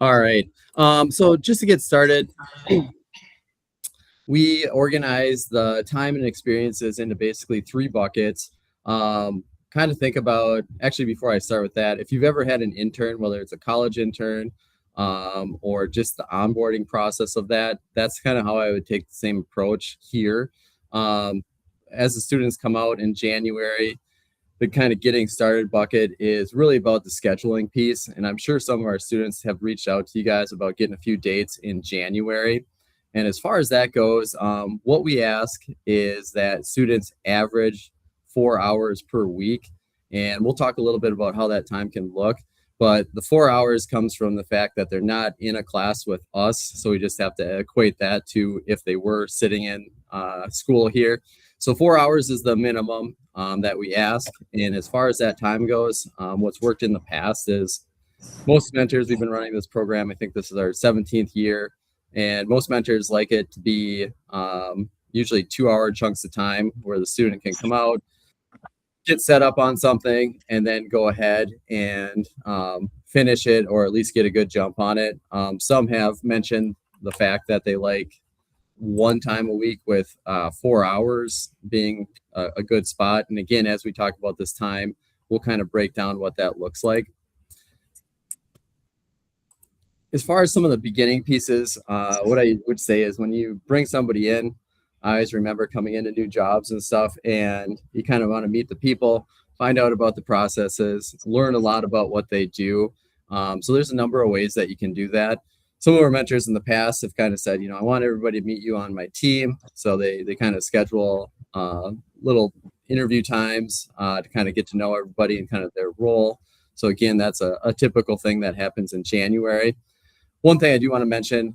All right. So just to get started, we organize the time and experiences into basically three buckets. Kind of think about, actually, before I start with that, if you've ever had an intern, whether it's a college intern or just the onboarding process of that, that's kind of how I would take the same approach here. Um, as the students come out in January, the kind of getting started bucket is really about the scheduling piece. And I'm sure some of our students have reached out to you guys about getting a few dates in January. And as far as that goes, what we ask is that students average 4 hours per week. And we'll talk a little bit about how that time can look. But the 4 hours comes from the fact that they're not in a class with us. So we just have to equate that to if they were sitting in school here. So 4 hours is the minimum that we ask. And as far as that time goes, what's worked in the past is most mentors, we've been running this program, I think this is our 17th year, and most mentors like it to be usually 2 hour chunks of time where the student can come out, get set up on something, and then go ahead and finish it or at least get a good jump on it. Some have mentioned the fact that they like one time a week with 4 hours being a good spot. And again, as we talk about this time, we'll kind of break down what that looks like. As far as some of the beginning pieces, what I would say is when you bring somebody in, I always remember coming into new jobs and stuff, and you kind of want to meet the people, find out about the processes, learn a lot about what they do. So there's a number of ways that you can do that. Some of our mentors in the past have kind of said, I want everybody to meet you on my team. So they kind of schedule little interview times to kind of get to know everybody and kind of their role. So again, that's a typical thing that happens in January. One thing I do want to mention,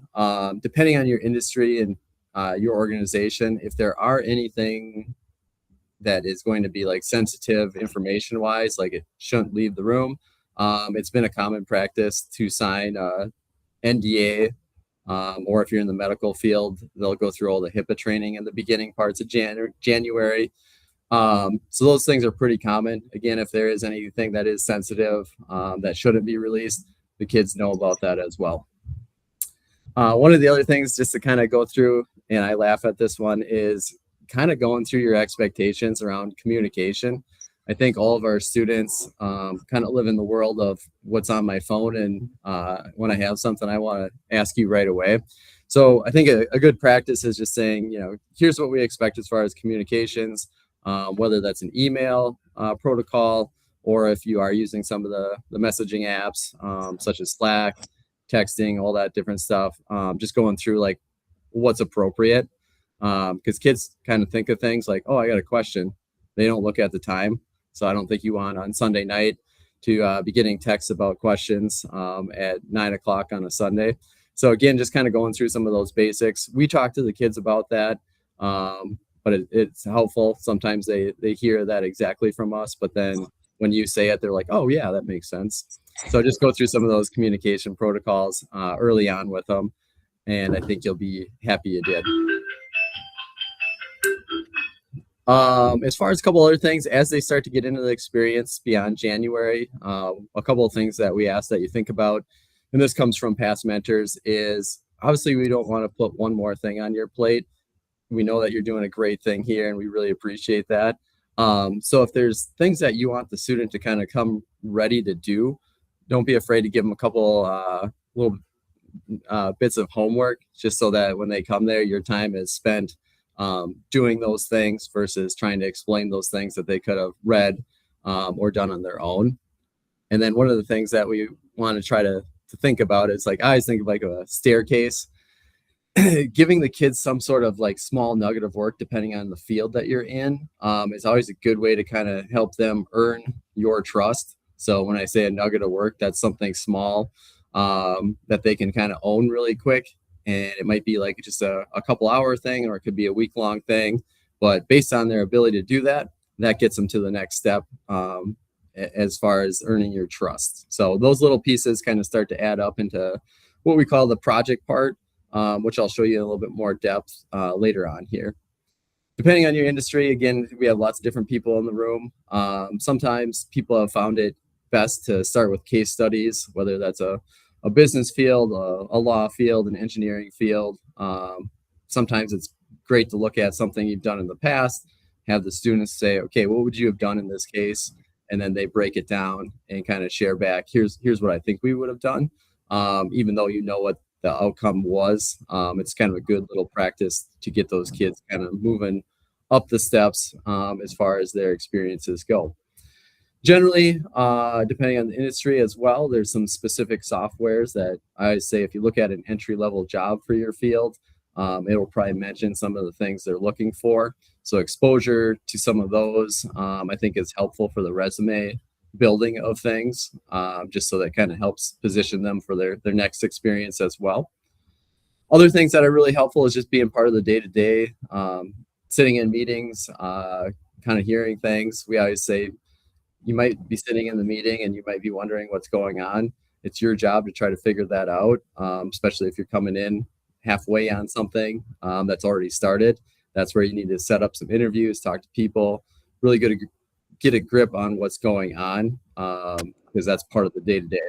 depending on your industry and your organization, if there are anything that is going to be like sensitive information wise, like it shouldn't leave the room, it's been a common practice to sign NDA, or if you're in the medical field, they'll go through all the HIPAA training in the beginning parts of January. So those things are pretty common. Again, if there is anything that is sensitive that shouldn't be released, the kids know about that as well. One of the other things just to kind of go through, and I laugh at this one, is kind of going through your expectations around communication. I think all of our students kind of live in the world of what's on my phone, and when I have something, I want to ask you right away. So I think a good practice is just saying, here's what we expect as far as communications, whether that's an email protocol, or if you are using some of the messaging apps such as Slack, texting, all that different stuff, just going through like what's appropriate, because kids kind of think of things like, oh, I got a question. They don't look at the time. So I don't think you want on Sunday night to be getting texts about questions at 9 o'clock on a Sunday. So again, just kind of going through some of those basics. We talk to the kids about that, but it's helpful. Sometimes they hear that exactly from us, but then when you say it, they're like, oh yeah, that makes sense. So just go through some of those communication protocols early on with them, and I think you'll be happy you did. As far as a couple other things, as they start to get into the experience beyond January, a couple of things that we ask that you think about, and this comes from past mentors, is obviously we don't want to put one more thing on your plate. We know that you're doing a great thing here, and we really appreciate that. So if there's things that you want the student to kind of come ready to do, don't be afraid to give them a couple little bits of homework, just so that when they come there, your time is spent doing those things versus trying to explain those things that they could have read or done on their own. And then one of the things that we want to try to think about is, like, I always think of like a staircase. Giving the kids some sort of like small nugget of work, depending on the field that you're in, is always a good way to kind of help them earn your trust. So when I say a nugget of work, that's something small that they can kind of own really quick. And it might be like just a couple hour thing, or it could be a week-long thing. But based on their ability to do that, that gets them to the next step as far as earning your trust. So those little pieces kind of start to add up into what we call the project part, which I'll show you in a little bit more depth later on here. Depending on your industry, again, we have lots of different people in the room. Sometimes people have found it best to start with case studies, whether that's a a business field, a law field, an engineering field. Sometimes it's great to look at something you've done in the past, have the students say, okay, what would you have done in this case? And then they break it down and kind of share back. Here's what I think we would have done. Even though you know what the outcome was, it's kind of a good little practice to get those kids kind of moving up the steps as far as their experiences go. Generally, depending on the industry as well, there's some specific softwares that I say if you look at an entry-level job for your field, it will probably mention some of the things they're looking for. So exposure to some of those, I think is helpful for the resume building of things, just so that kind of helps position them for their next experience as well. Other things that are really helpful is just being part of the day-to-day, sitting in meetings, kind of hearing things. We always say you might be sitting in the meeting and you might be wondering what's going on. It's your job to try to figure that out, especially if you're coming in halfway on something that's already started. That's where you need to set up some interviews, talk to people, really get a grip on what's going on, because that's part of the day-to-day.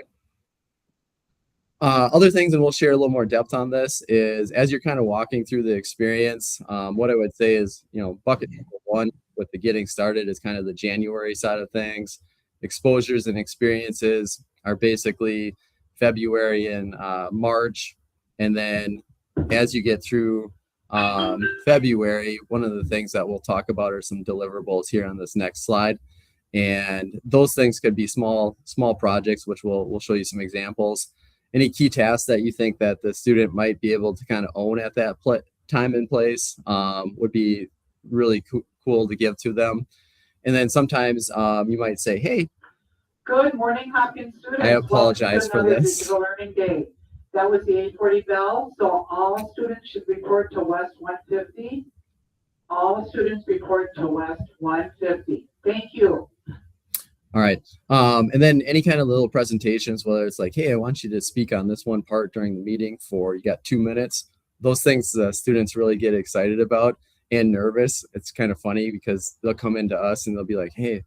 Other things, and we'll share a little more depth on this, is as you're kind of walking through the experience, what I would say is, bucket number one with the getting started is kind of the January side of things. Exposures and experiences are basically February and March. And then as you get through February, one of the things that we'll talk about are some deliverables here on this next slide. And those things could be small projects, which we'll show you some examples. Any key tasks that you think that the student might be able to kind of own at that time and place would be really cool to give to them. And then sometimes you might say, hey, good morning, Hopkins students. I apologize for this. Digital Learning Day. That was the 840 bell, so all students should report to West 150. All students report to West 150. Thank you. All right. And then any kind of little presentations, whether it's like, hey, I want you to speak on this one part during the meeting you got 2 minutes. Those things students really get excited about and nervous. It's kind of funny because they'll come into us and they'll be like, hey,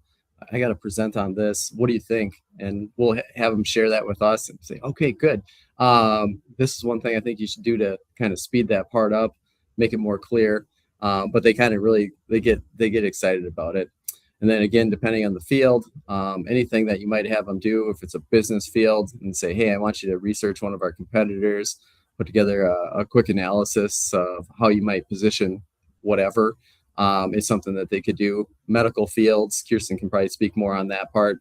I got to present on this. What do you think? And we'll have them share that with us and say, okay, good. This is one thing I think you should do to kind of speed that part up, make it more clear. But they kind of really, they get excited about it. And then again, depending on the field, anything that you might have them do, if it's a business field, and say, hey, I want you to research one of our competitors, put together a quick analysis of how you might position whatever, is something that they could do. Medical fields, Kirsten can probably speak more on that part.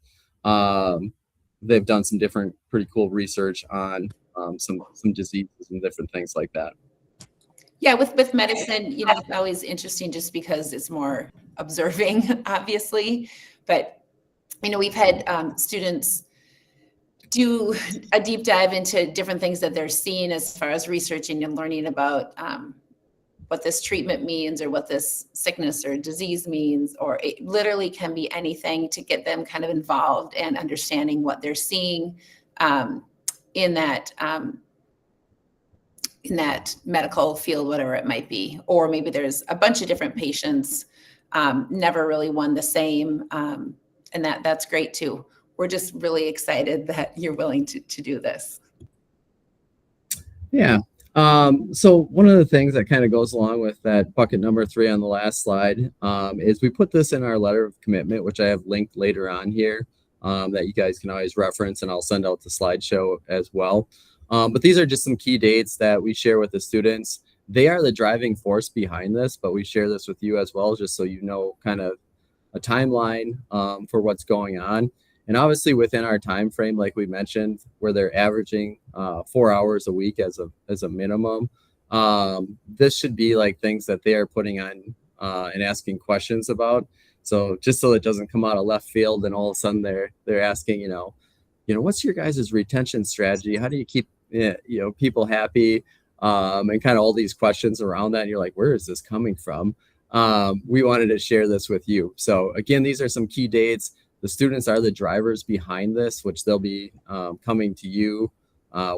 They've done some different pretty cool research on some diseases and different things like that. Yeah, with medicine, it's always interesting just because it's more observing, obviously. But, we've had students do a deep dive into different things that they're seeing as far as researching and learning about what this treatment means or what this sickness or disease means, or it literally can be anything to get them kind of involved and understanding what they're seeing in that medical field, whatever it might be. Or maybe there's a bunch of different patients, never really one the same. And that's great too. We're just really excited that you're willing to do this. Yeah. So one of the things that kind of goes along with that bucket number 3 on the last slide is we put this in our letter of commitment, which I have linked later on here, that you guys can always reference, and I'll send out the slideshow as well. But these are just some key dates that we share with the students. They are the driving force behind this, but we share this with you as well, just so you know kind of a timeline for what's going on. And obviously within our time frame, like we mentioned, where they're averaging 4 hours a week as a minimum, this should be like things that they are putting on and asking questions about. So just so it doesn't come out of left field and all of a sudden they're asking, what's your guys' retention strategy? How do you keep people happy? And kind of all these questions around that. And you're like, where is this coming from? We wanted to share this with you. So again, these are some key dates. The students are the drivers behind this, which they'll be coming to you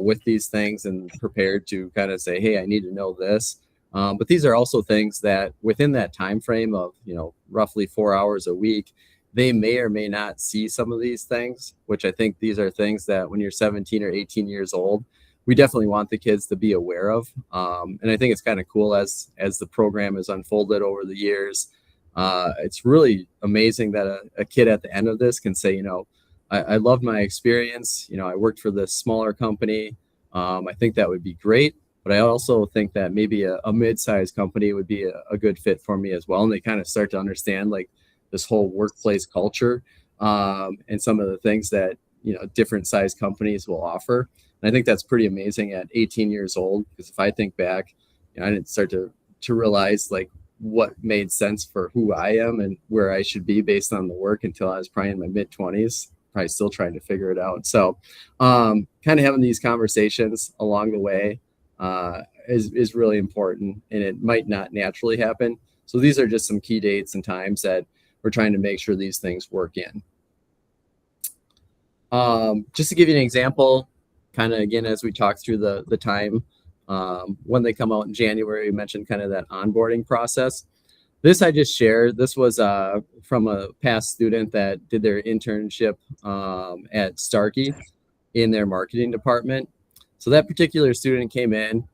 with these things and prepared to kind of say, hey, I need to know this. But these are also things that within that time frame of roughly 4 hours a week, they may or may not see some of these things, which I think these are things that when you're 17 or 18 years old, we definitely want the kids to be aware of. And I think it's kind of cool as the program has unfolded over the years. It's really amazing that a kid at the end of this can say, I loved my experience. I worked for this smaller company. I think that would be great. But I also think that maybe a mid-sized company would be a good fit for me as well. And they kind of start to understand like this whole workplace culture and some of the things that, different size companies will offer. And I think that's pretty amazing at 18 years old, because if I think back, I didn't start to realize like what made sense for who I am and where I should be based on the work until I was probably in my mid-20s, probably still trying to figure it out. So kind of having these conversations along the way is really important, and it might not naturally happen. So these are just some key dates and times that we're trying to make sure these things work in. Just to give you an example, kind of again, as we talk through the time, when they come out in January, we mentioned kind of that onboarding process. This I just shared. This was from a past student that did their internship at Starkey in their marketing department. So that particular student came in,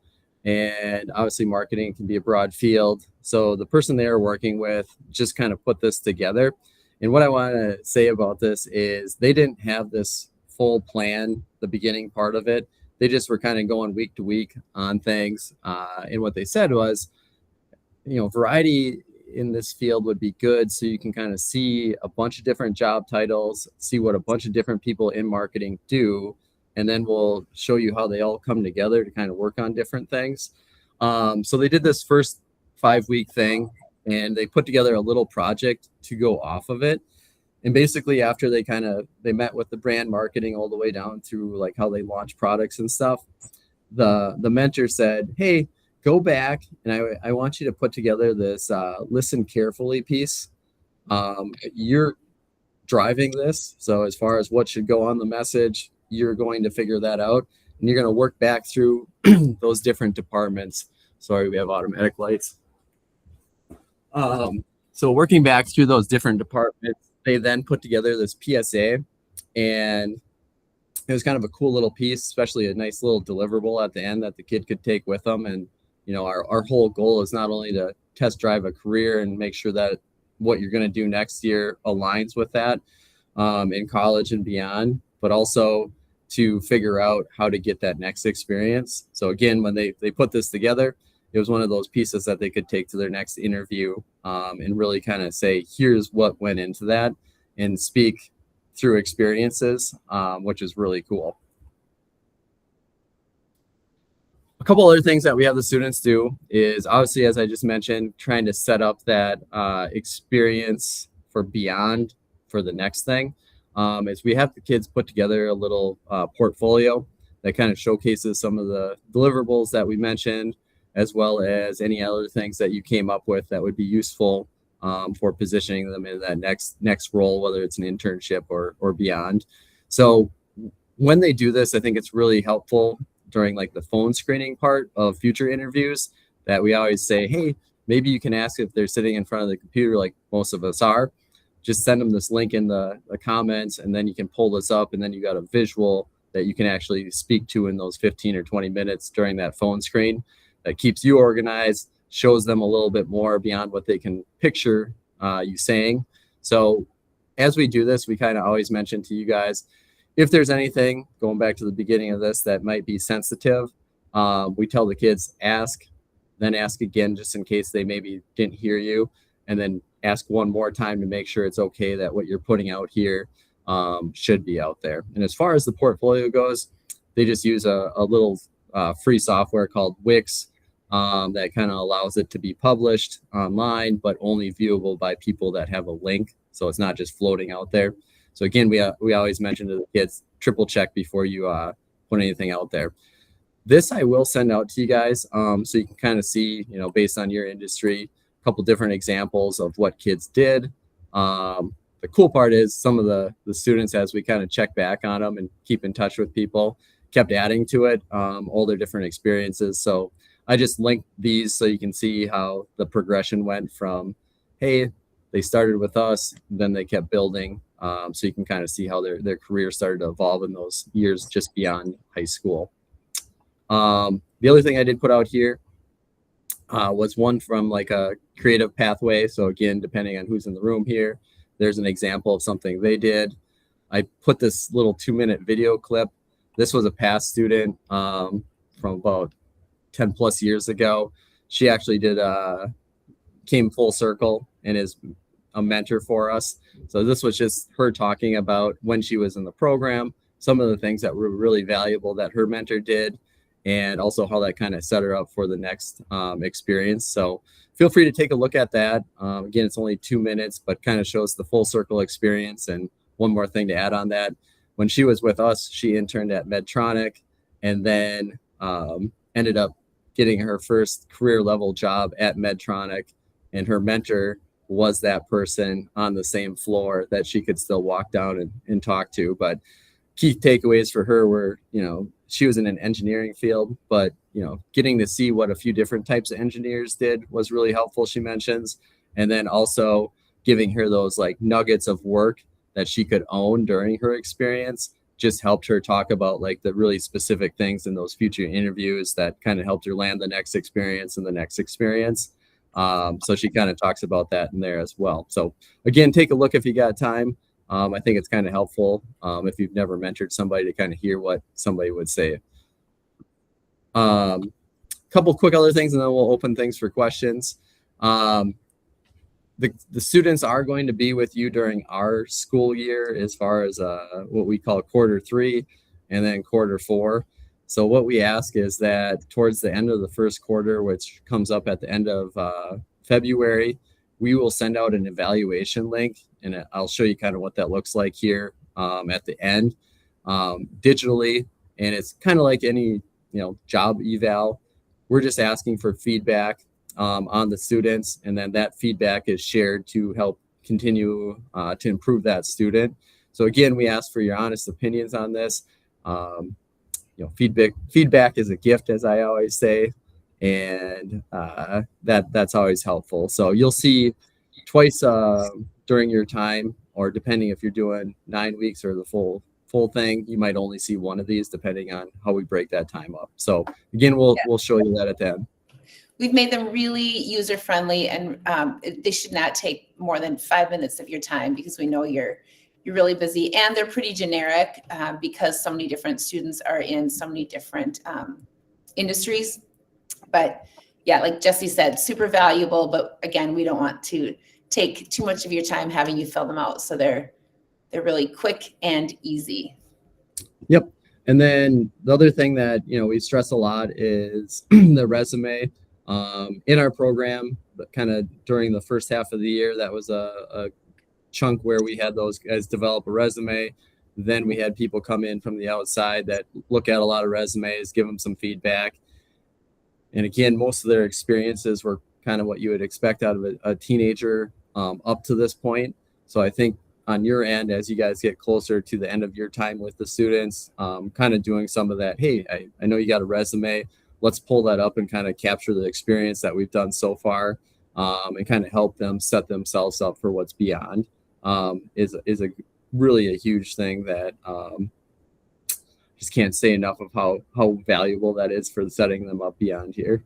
and obviously marketing can be a broad field. So the person they were working with just kind of put this together. And what I want to say about this is they didn't have this full plan, the beginning part of it. They just were kind of going week to week on things. And what they said was, variety in this field would be good, so you can kind of see a bunch of different job titles, see what a bunch of different people in marketing do, and then we'll show you how they all come together to kind of work on different things. So they did this first 5-week thing, and they put together a little project to go off of it. And basically after they met with the brand marketing all the way down through like how they launch products and stuff, the mentor said, hey, go back and I want you to put together this listen carefully piece. You're driving this. So as far as what should go on the message, you're going to figure that out, and you're going to work back through those different departments. Sorry, we have automatic lights. So working back through those different departments, they then put together this PSA, and it was kind of a cool little piece, especially a nice little deliverable at the end that the kid could take with them. And, our whole goal is not only to test drive a career and make sure that what you're going to do next year aligns with that in college and beyond, but also to figure out how to get that next experience. So again, when they put this together, it was one of those pieces that they could take to their next interview and really kind of say, here's what went into that, and speak through experiences, which is really cool. A couple other things that we have the students do is obviously, as I just mentioned, trying to set up that experience for beyond for the next thing. Is we have the kids put together a little portfolio that kind of showcases some of the deliverables that we mentioned, as well as any other things that you came up with that would be useful for positioning them in that next role, whether it's an internship or beyond. So when they do this, I think it's really helpful during like the phone screening part of future interviews, that we always say, hey, maybe you can ask if they're sitting in front of the computer like most of us are. Just send them this link in the comments, and then you can pull this up, and then you got a visual that you can actually speak to in those 15 or 20 minutes during that phone screen. That keeps you organized, shows them a little bit more beyond what they can picture you saying. So as we do this, we kind of always mention to you guys, if there's anything, going back to the beginning of this, that might be sensitive, we tell the kids, ask, then ask again, just in case they maybe didn't hear you, and then ask one more time to make sure it's okay that what you're putting out here should be out there. And as far as the portfolio goes, they just use a little free software called Wix that kind of allows it to be published online, but only viewable by people that have a link. So it's not just floating out there. So again, we always mention to the kids, triple check before you put anything out there. This I will send out to you guys so you can kind of see, based on your industry, a couple different examples of what kids did. The cool part is some of the students, as we kind of check back on them and keep in touch with people, kept adding to it, all their different experiences. So I just linked these so you can see how the progression went from, hey, they started with us, then they kept building. So you can kind of see how their career started to evolve in those years just beyond high school. The other thing I did put out here was one from like a creative pathway. So again, depending on who's in the room here, there's an example of something they did. I put this little 2-minute video clip. This was a past student from about 10 plus years ago. She actually came full circle and is a mentor for us. So this was just her talking about when she was in the program, some of the things that were really valuable that her mentor did, and also how that kind of set her up for the next experience. So feel free to take a look at that. Again, it's only 2 minutes, but kind of shows the full circle experience. And one more thing to add on that, when she was with us, she interned at Medtronic and then ended up getting her first career level job at Medtronic. And her mentor was that person on the same floor that she could still walk down and talk to. But key takeaways for her were, she was in an engineering field, but, getting to see what a few different types of engineers did was really helpful, she mentions. And then also giving her those like nuggets of work that she could own during her experience just helped her talk about like the really specific things in those future interviews that kind of helped her land the next experience and the next experience. So she kind of talks about that in there as well. So again, take a look if you got time. I think it's kind of helpful if you've never mentored somebody to kind of hear what somebody would say. Couple quick other things, and then we'll open things for questions. The students are going to be with you during our school year as far as what we call quarter 3 and then quarter 4. So what we ask is that towards the end of the first quarter, which comes up at the end of February, we will send out an evaluation link, and I'll show you kind of what that looks like here at the end digitally. And it's kind of like any job eval. We're just asking for feedback on the students, and then that feedback is shared to help continue to improve that student. So again, we ask for your honest opinions on this. Feedback is a gift, as I always say, and that's always helpful. So you'll see twice during your time, or depending if you're doing 9 weeks or the full thing, you might only see one of these depending on how we break that time up. So again, we'll show you that at the end. We've made them really user-friendly, and they should not take more than 5 minutes of your time because we know you're really busy, and they're pretty generic because so many different students are in so many different industries. But yeah, like Jesse said, super valuable. But again, we don't want to take too much of your time having you fill them out. So they're really quick and easy. Yep. And then the other thing that, we stress a lot is the resume. In our program, but kind of during the first half of the year, that was a chunk where we had those guys develop a resume. Then we had people come in from the outside that look at a lot of resumes, give them some feedback. And again, most of their experiences were kind of what you would expect out of a teenager up to this point. So I think on your end, as you guys get closer to the end of your time with the students, kind of doing some of that, hey, I know you got a resume. Let's pull that up and kind of capture the experience that we've done so far and kind of help them set themselves up for what's beyond is a really a huge thing that just can't say enough of how valuable that is for setting them up beyond here.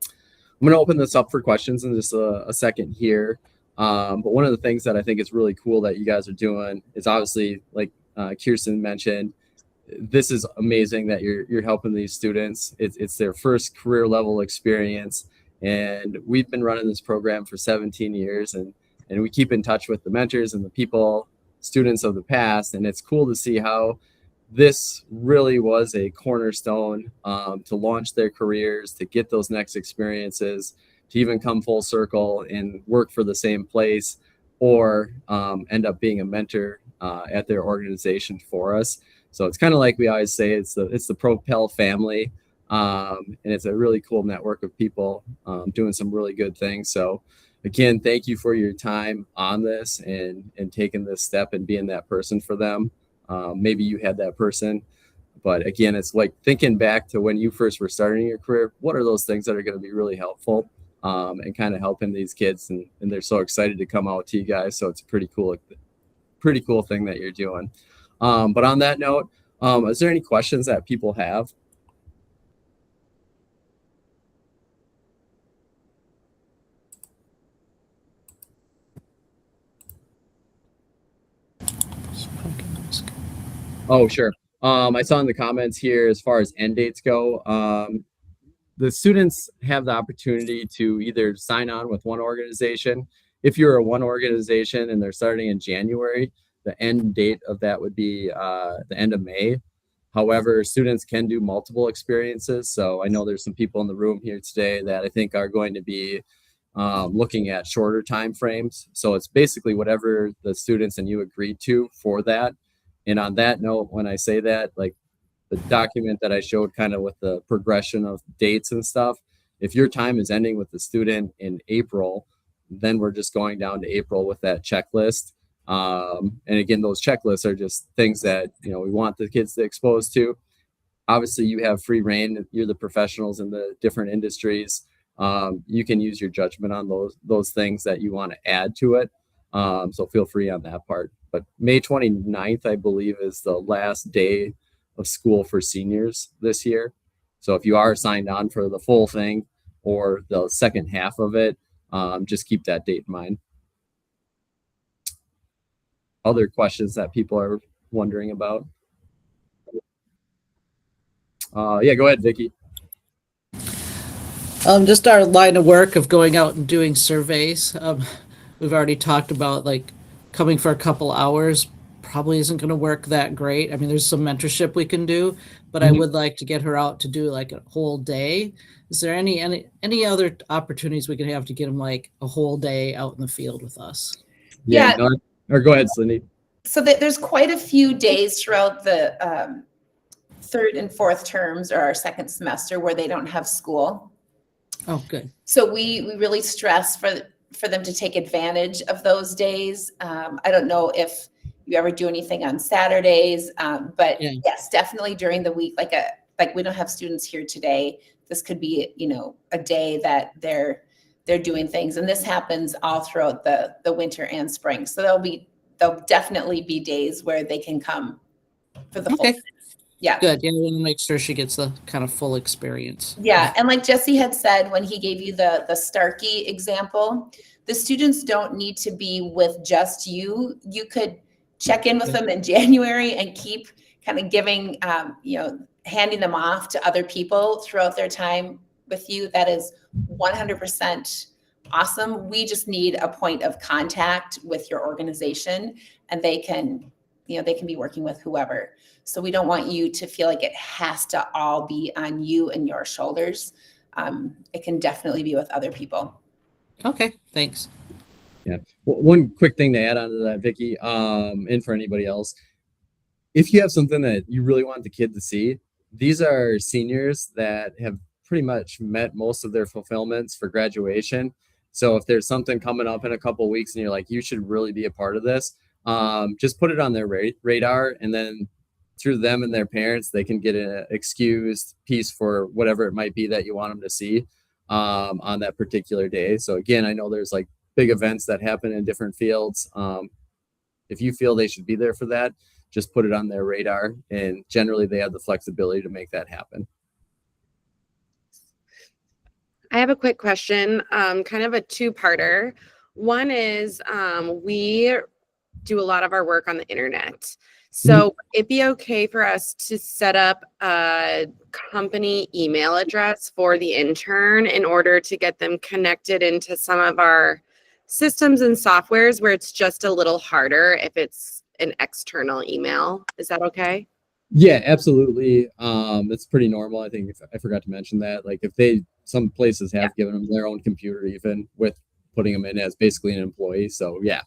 I'm going to open this up for questions in just a second here. But one of the things that I think is really cool that you guys are doing is obviously, like Kirsten mentioned, this is amazing that you're helping these students. It's their first career level experience. And we've been running this program for 17 years and we keep in touch with the mentors and the students of the past. And it's cool to see how this really was a cornerstone to launch their careers, to get those next experiences, to even come full circle and work for the same place or end up being a mentor at their organization for us. So it's kind of like we always say, it's the ProPEL family, and it's a really cool network of people doing some really good things. So again, thank you for your time on this and taking this step and being that person for them. Maybe you had that person, but again, it's like thinking back to when you first were starting your career. What are those things that are going to be really helpful? and kind of helping these kids, and they're so excited to come out to you guys. So it's a pretty cool thing that you're doing. But on that note, is there any questions that people have? Oh, sure. I saw in the comments here, as far as end dates go, the students have the opportunity to either sign on with one organization. If you're a one organization and they're starting in January, the end date of that would be the end of May. However, students can do multiple experiences. So I know there's some people in the room here today that I think are going to be looking at shorter time frames. So it's basically whatever the students and you agreed to for that. And on that note, when I say that, like the document that I showed kind of with the progression of dates and stuff, if your time is ending with the student in April, then we're just going down to April with that checklist. And again, those checklists are just things that, you know, we want the kids to expose to. Obviously, you have free reign. You're the professionals in the different industries. You can use your judgment on those things that you want to add to it. So feel free on that part. But May 29th, I believe, is the last day of school for seniors this year. So if you are signed on for the full thing or the second half of it, just keep that date in mind. Other questions that people are wondering about? Yeah, go ahead, Vicky. Just our line of work of going out and doing surveys. We've already talked about like coming for a couple hours probably isn't going to work that great. I mean, there's some mentorship we can do, but I would like to get her out to do like a whole day. Is there any other opportunities we could have to get them like a whole day out in the field with us? Yeah. No, or go ahead, Cindy. So there's quite a few days throughout the third and fourth terms or our second semester where they don't have school. Oh, good. So we really stress for them to take advantage of those days. I don't know if you ever do anything on Saturdays, but yes, definitely during the week. Like we don't have students here today. This could be, you know, a day that they're doing things, and this happens all throughout the winter and spring. So there'll definitely be days where they can come for the full. Okay. Yeah. Good. Yeah, we want to make sure she gets the kind of full experience. Yeah. And like Jesse had said, when he gave you the Starkey example, the students don't need to be with just you. You could check in with them in January and keep kind of giving, handing them off to other people throughout their time with you. That is 100% awesome. We just need a point of contact with your organization, and they can be working with whoever. So we don't want you to feel like it has to all be on you and your shoulders. It can definitely be with other people. Okay, thanks. Yeah. Well, one quick thing to add on to that, Vicky, and for anybody else, if you have something that you really want the kid to see, these are seniors that have pretty much met most of their fulfillments for graduation. So if there's something coming up in a couple of weeks and you're like, you should really be a part of this, just put it on their radar, and then through them and their parents, they can get an excused piece for whatever it might be that you want them to see on that particular day. So again, I know there's like big events that happen in different fields. If you feel they should be there for that, just put it on their radar, and generally they have the flexibility to make that happen. I have a quick question, kind of a two-parter. One is we do a lot of our work on the internet. So it'd be okay for us to set up a company email address for the intern in order to get them connected into some of our systems and softwares where it's just a little harder if it's an external email. Is that okay? Yeah, absolutely. It's pretty normal. I think I forgot to mention that, like if some places have given them their own computer, even with putting them in as basically an employee. So yeah.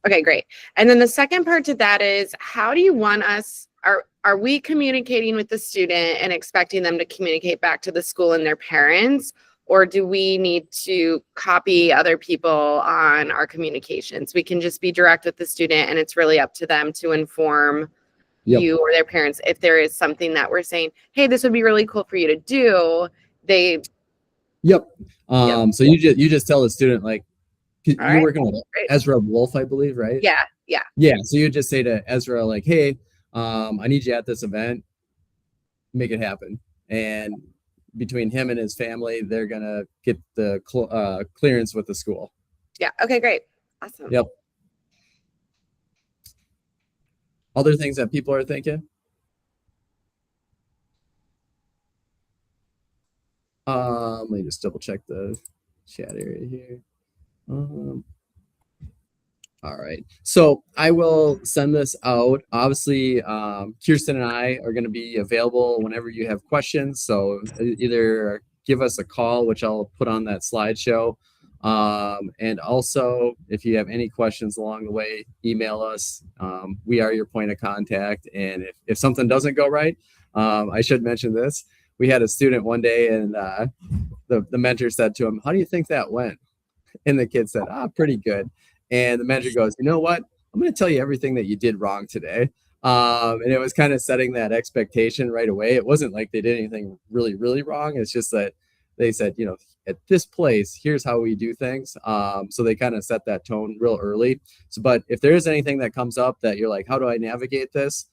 Okay, great. And then the second part to that is, how do you want us, are we communicating with the student and expecting them to communicate back to the school and their parents? Or do we need to copy other people on our communications? We can just be direct with the student, and it's really up to them to inform you or their parents if there is something that we're saying, hey, this would be really cool for you to do. They Yep. Yep. So you just tell the student like you're right. working with Great. Ezra Wolf, I believe, right? Yeah. Yeah. Yeah. So you just say to Ezra like, hey, I need you at this event. Make it happen. And between him and his family, they're gonna get the clearance with the school. Yeah. Okay, great. Awesome. Yep. Other things that people are thinking. Let me just double check the chat area here. All right. So I will send this out. Obviously, Kirsten and I are going to be available whenever you have questions. So either give us a call, which I'll put on that slideshow. And also, if you have any questions along the way, email us. We are your point of contact. And if something doesn't go right, I should mention this. We had a student one day and the mentor said to him, "How do you think that went?" And the kid said, pretty good. And the mentor goes, you know what? I'm going to tell you everything that you did wrong today. And it was kind of setting that expectation right away. It wasn't like they did anything really, really wrong. It's just that they said, at this place, here's how we do things. So they kind of set that tone real early. So, but if there is anything that comes up that you're like, how do I navigate this?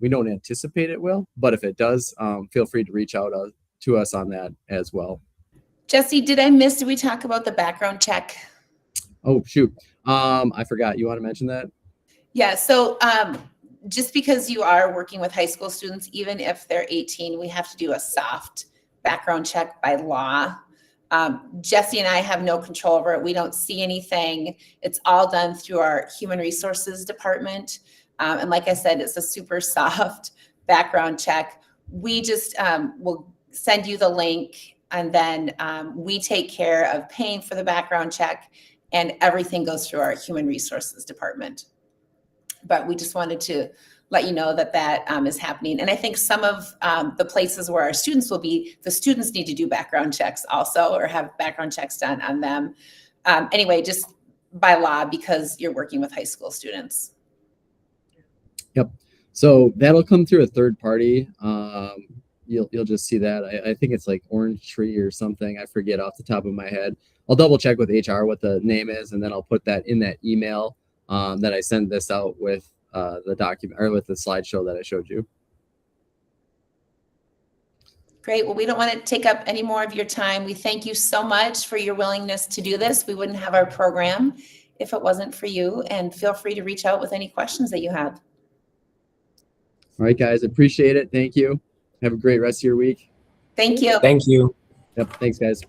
We don't anticipate it will, but if it does, feel free to reach out to us on that as well. Jesse, did we talk about the background check? Oh, shoot. I forgot. You want to mention that? Yeah, so just because you are working with high school students, even if they're 18, we have to do a soft background check by law. Jesse and I have no control over it. We don't see anything. It's all done through our human resources department. And like I said, it's a super soft background check. We just will send you the link, and then we take care of paying for the background check, and everything goes through our human resources department. But we just wanted to let you know that is happening. And I think some of the places where our students will be, the students need to do background checks also, or have background checks done on them. Anyway, just by law, because you're working with high school students. Yep. So that'll come through a third party. You'll just see that. I think it's like Orange Tree or something. I forget off the top of my head. I'll double check with HR what the name is, and then I'll put that in that email that I send this out with the document or with the slideshow that I showed you. Great. Well, we don't want to take up any more of your time. We thank you so much for your willingness to do this. We wouldn't have our program if it wasn't for you, and feel free to reach out with any questions that you have. All right, guys, appreciate it. Thank you. Have a great rest of your week. Thank you. Thank you. Yep. Thanks, guys.